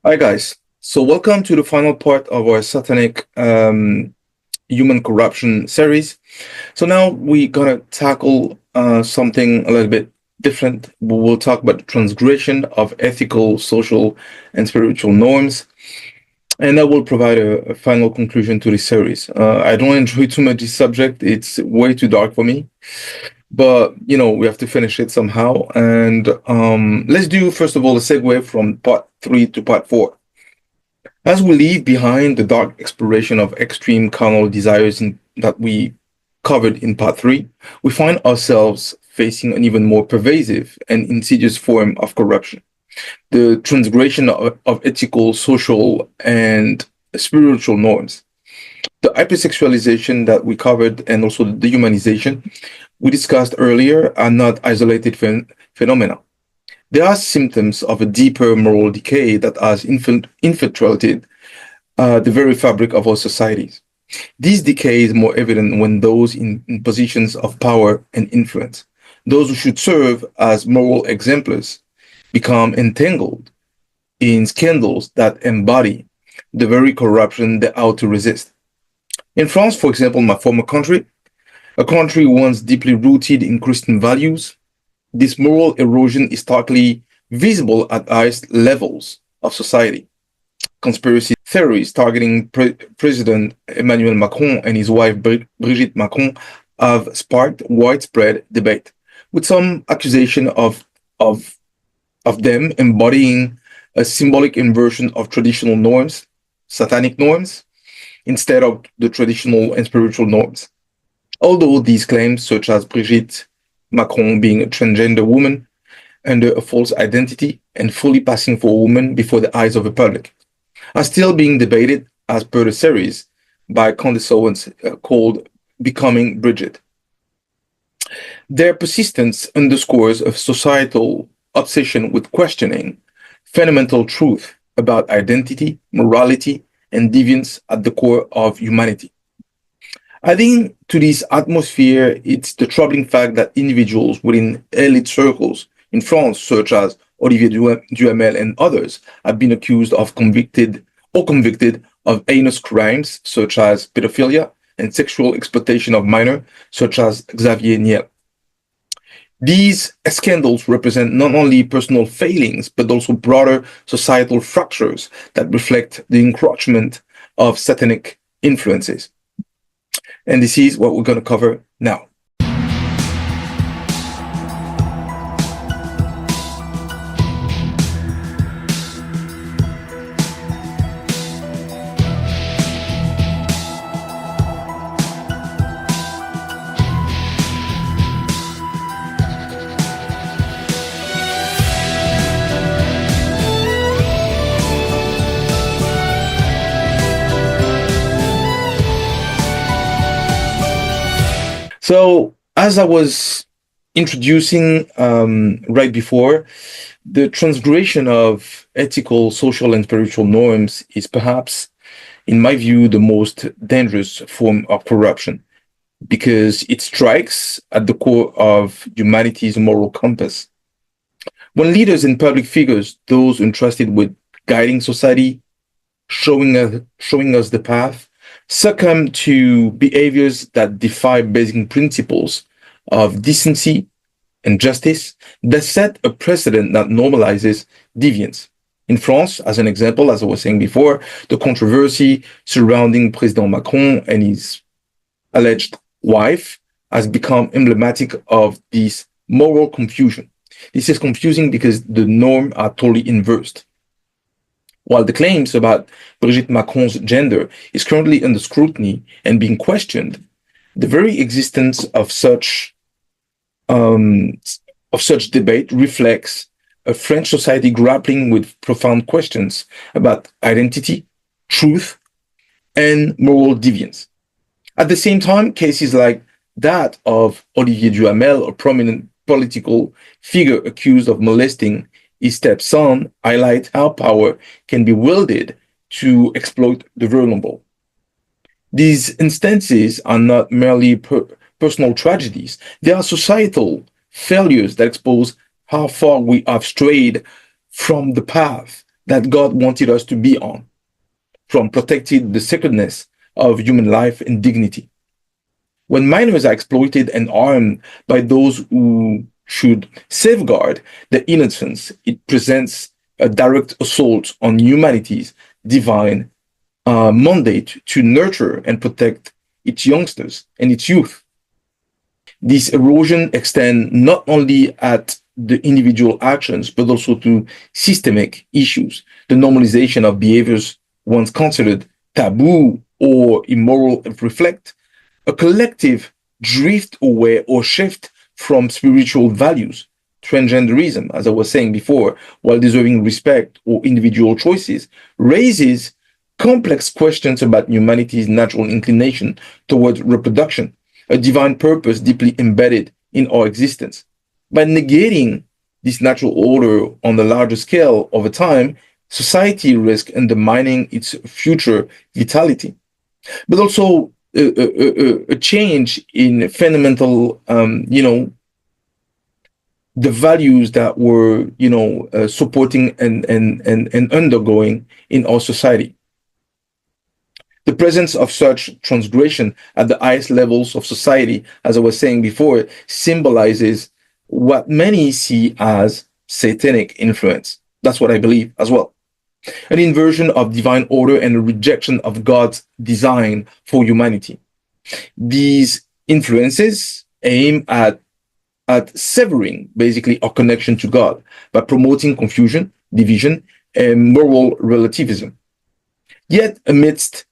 Hi guys. So welcome to the final part of our Satanic human corruption series. So now we're gonna tackle something a little bit different. We'll talk about the transgression of ethical, social, and spiritual norms, and that will provide a final conclusion to this series. I don't enjoy too much this subject; it's way too dark for me. But we have to finish it somehow. And let's do first of all a segue from part three to part four. As we leave behind the dark exploration of extreme carnal desires that we covered in part three, we find ourselves facing an even more pervasive and insidious form of corruption: the transgression of ethical, social, and spiritual norms. The hypersexualization that we covered and also the dehumanization we discussed earlier are not isolated phenomena. They are symptoms of a deeper moral decay that has infiltrated the very fabric of our societies. This decay is more evident when those in positions of power and influence, those who should serve as moral exemplars, become entangled in scandals that embody the very corruption they ought to resist. In France, for example, my former country, a country once deeply rooted in Christian values, this moral erosion is starkly visible at highest levels of society. Conspiracy theories targeting President Emmanuel Macron and his wife Brigitte Macron have sparked widespread debate, with some accusation of, of them embodying a symbolic inversion of traditional norms, satanic norms, instead of the traditional and spiritual norms. Although these claims, such as Brigitte Macron being a transgender woman under a false identity and fully passing for a woman before the eyes of the public, are still being debated as per the series by connoisseurs called Becoming Brigitte. Their persistence underscores a societal obsession with questioning fundamental truth about identity, morality, and deviance at the core of humanity. Adding to this atmosphere, it's the troubling fact that individuals within elite circles in France, such as Olivier Duhamel and others, have been accused of convicted of heinous crimes such as pedophilia and sexual exploitation of minors, such as Xavier Niel. These scandals represent not only personal failings, but also broader societal fractures that reflect the encroachment of satanic influences. And this is what we're going to cover now. So, as I was introducing right before, the transgression of ethical, social, and spiritual norms is perhaps, in my view, the most dangerous form of corruption because it strikes at the core of humanity's moral compass. When leaders and public figures, those entrusted with guiding society, showing us the path, succumb to behaviors that defy basic principles of decency and justice, that set a precedent that normalizes deviance. In France, as an example, as I was saying before, the controversy surrounding President Macron and his alleged wife has become emblematic of this moral confusion. This is confusing because the norms are totally inversed. While the claims about Brigitte Macron's gender is currently under scrutiny and being questioned, the very existence of such debate reflects a French society grappling with profound questions about identity, truth, and moral deviance. At the same time, cases like that of Olivier Duhamel, a prominent political figure accused of molesting his stepson, highlight how power can be wielded to exploit the vulnerable. These instances are not merely personal tragedies, they are societal failures that expose how far we have strayed from the path that God wanted us to be on, from protecting the sacredness of human life and dignity. When minors are exploited and harmed by those who should safeguard their innocence, it presents a direct assault on humanity's divine mandate to nurture and protect its youngsters and its youth. This erosion extends not only at the individual actions, but also to systemic issues. The normalization of behaviors once considered taboo or immoral reflect a collective drift away or shift from spiritual values. Transgenderism, as I was saying before, while deserving respect or individual choices, raises complex questions about humanity's natural inclination towards reproduction, a divine purpose deeply embedded in our existence. By negating this natural order on the larger scale over time, society risks undermining its future vitality. But also a change in fundamental, the values that were, supporting and undergoing in our society. The presence of such transgression at the highest levels of society, as I was saying before, symbolizes what many see as satanic influence. That's what I believe as well. An inversion of divine order and a rejection of God's design for humanity. These influences aim at severing basically our connection to God by promoting confusion, division, and moral relativism. Yet, amidst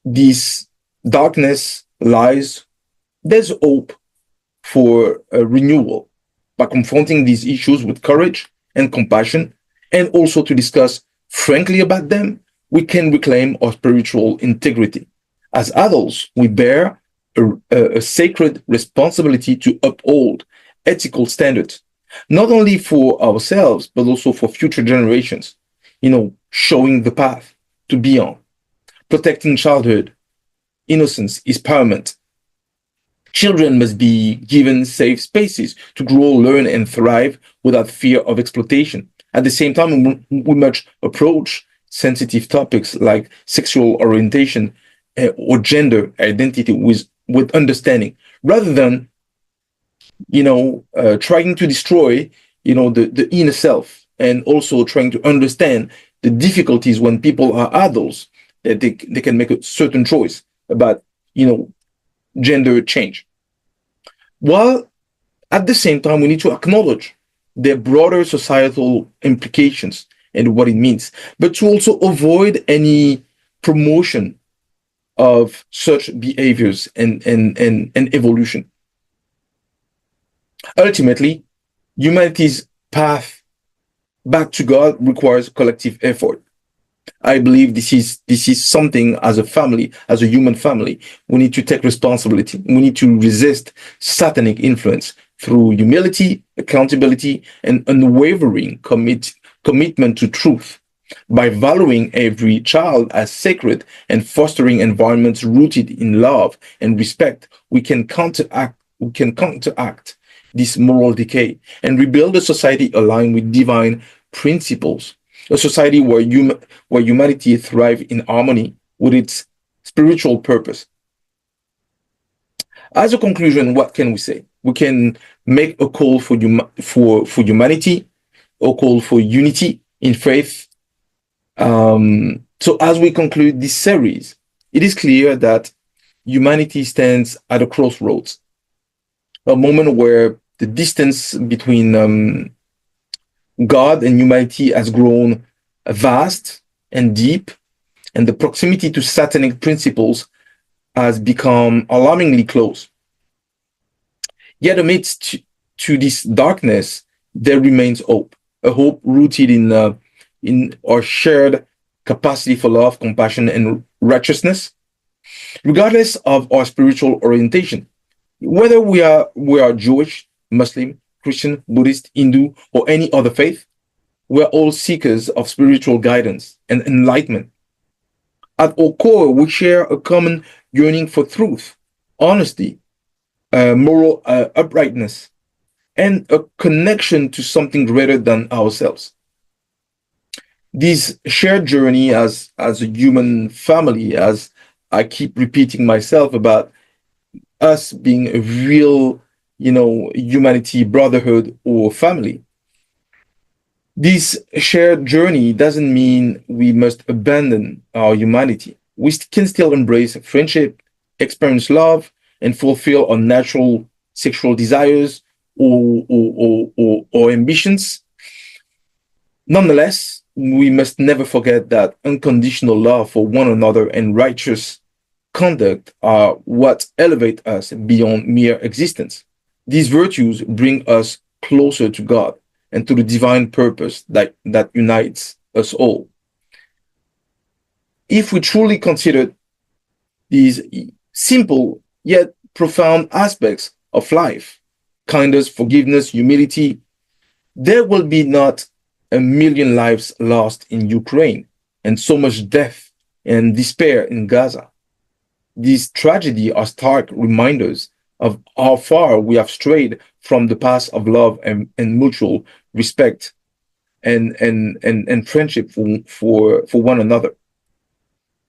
this darkness lies, there's hope for a renewal by confronting these issues with courage and compassion, and also to discuss frankly about them. We can reclaim our spiritual integrity. As adults, we bear a sacred responsibility to uphold ethical standards, not only for ourselves, but also for future generations, showing the path to be on. Protecting childhood innocence is paramount. Children must be given safe spaces to grow, learn, and thrive without fear of exploitation. At the same time, we must approach sensitive topics like sexual orientation or gender identity with understanding, rather than trying to destroy the inner self, and also trying to understand the difficulties when people are adults, that they can make a certain choice about gender change, while at the same time we need to acknowledge the broader societal implications and what it means, but to also avoid any promotion of such behaviors and evolution. Ultimately, humanity's path back to God requires collective effort. I believe this is something, as a family, as a human family, we need to take responsibility. We need to resist satanic influence through humility, accountability, and unwavering commitment to truth. By valuing every child as sacred and fostering environments rooted in love and respect, we can counteract this moral decay and rebuild a society aligned with divine principles, a society where humanity thrives in harmony with its spiritual purpose. As a conclusion, what can we say? We can make a call for humanity, a call for unity in faith. So as we conclude this series, it is clear that humanity stands at a crossroads, a moment where the distance between God and humanity has grown vast and deep, and the proximity to satanic principles has become alarmingly close. Yet amidst to this darkness, there remains hope, a hope rooted in our shared capacity for love, compassion, and righteousness, regardless of our spiritual orientation. Whether we are Jewish, Muslim, Christian, Buddhist, Hindu, or any other faith, we are all seekers of spiritual guidance and enlightenment. At our core, we share a common yearning for truth, honesty, moral uprightness, and a connection to something greater than ourselves. This shared journey as a human family, as I keep repeating myself about us being a real, humanity, brotherhood, or family. This shared journey doesn't mean we must abandon our humanity. We can still embrace friendship, experience love, and fulfill our natural sexual desires or ambitions. Nonetheless, we must never forget that unconditional love for one another and righteous conduct are what elevate us beyond mere existence. These virtues bring us closer to God and to the divine purpose that unites us all. If we truly consider these simple yet profound aspects of life, kindness, forgiveness, humility, there will be not a million lives lost in Ukraine and so much death and despair in Gaza. These tragedies are stark reminders of how far we have strayed from the path of love and mutual respect and friendship for one another.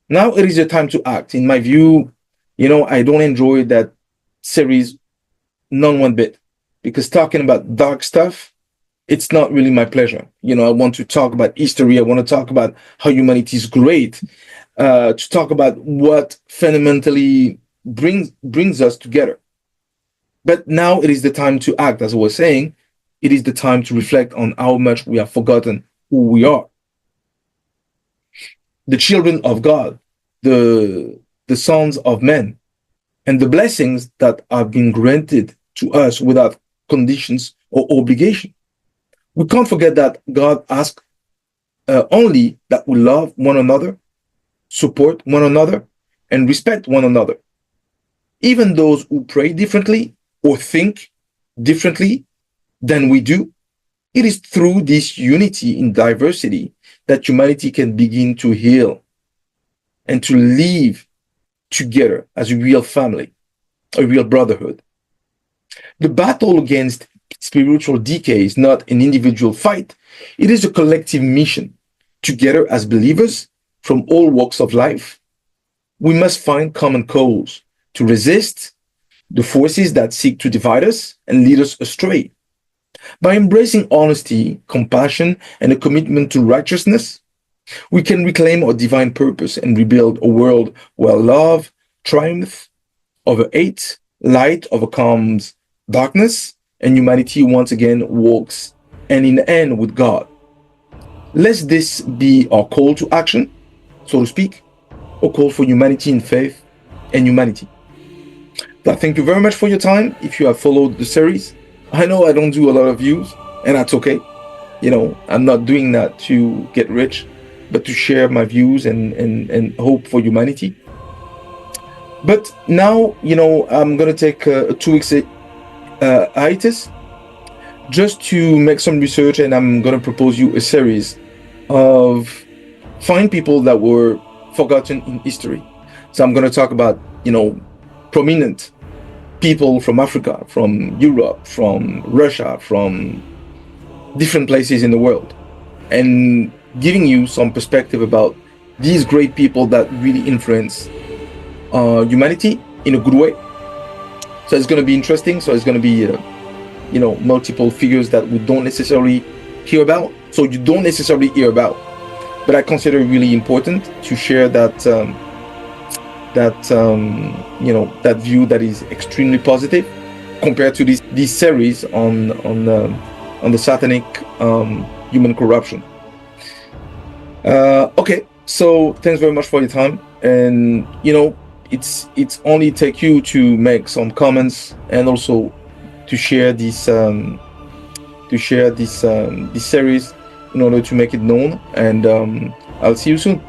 Now it is the time to act. In my view, I don't enjoy that series none one bit, because talking about dark stuff, it's not really my pleasure. I want to talk about history. I want to talk about how humanity is great, to talk about what fundamentally brings us together. But now it is the time to act. As I was saying, it is the time to reflect on how much we have forgotten who we are. The children of God, the sons of men, and the blessings that have been granted to us without conditions or obligation. We can't forget that God asks only that we love one another, support one another, and respect one another. Even those who pray differently or think differently than we do, it is through this unity in diversity that humanity can begin to heal and to live together as a real family, a real brotherhood. The battle against spiritual decay is not an individual fight, it is a collective mission. Together as believers from all walks of life, we must find common cause to resist the forces that seek to divide us and lead us astray. By embracing honesty, compassion, and a commitment to righteousness, we can reclaim our divine purpose and rebuild a world where love triumphs over hate, light overcomes darkness, and humanity once again walks hand in hand with God. Let this be our call to action, so to speak, a call for humanity in faith and humanity. But thank you very much for your time. If you have followed the series, I know I don't do a lot of views, and that's okay. I'm not doing that to get rich, but to share my views and hope for humanity. But now, I'm going to take a 2 weeks hiatus just to make some research, and I'm going to propose you a series of find people that were forgotten in history. So I'm going to talk about, prominent people from Africa, from Europe, from Russia, from different places in the world, and giving you some perspective about these great people that really influence humanity in a good way. So it's going to be interesting. So it's going to be, multiple figures that we don't necessarily hear about. So you don't necessarily hear about, but I consider it really important to share that that view that is extremely positive compared to this series on the satanic human corruption. Okay, so thanks very much for your time, and it's only take you to make some comments and also to share this series in order to make it known, and I'll see you soon.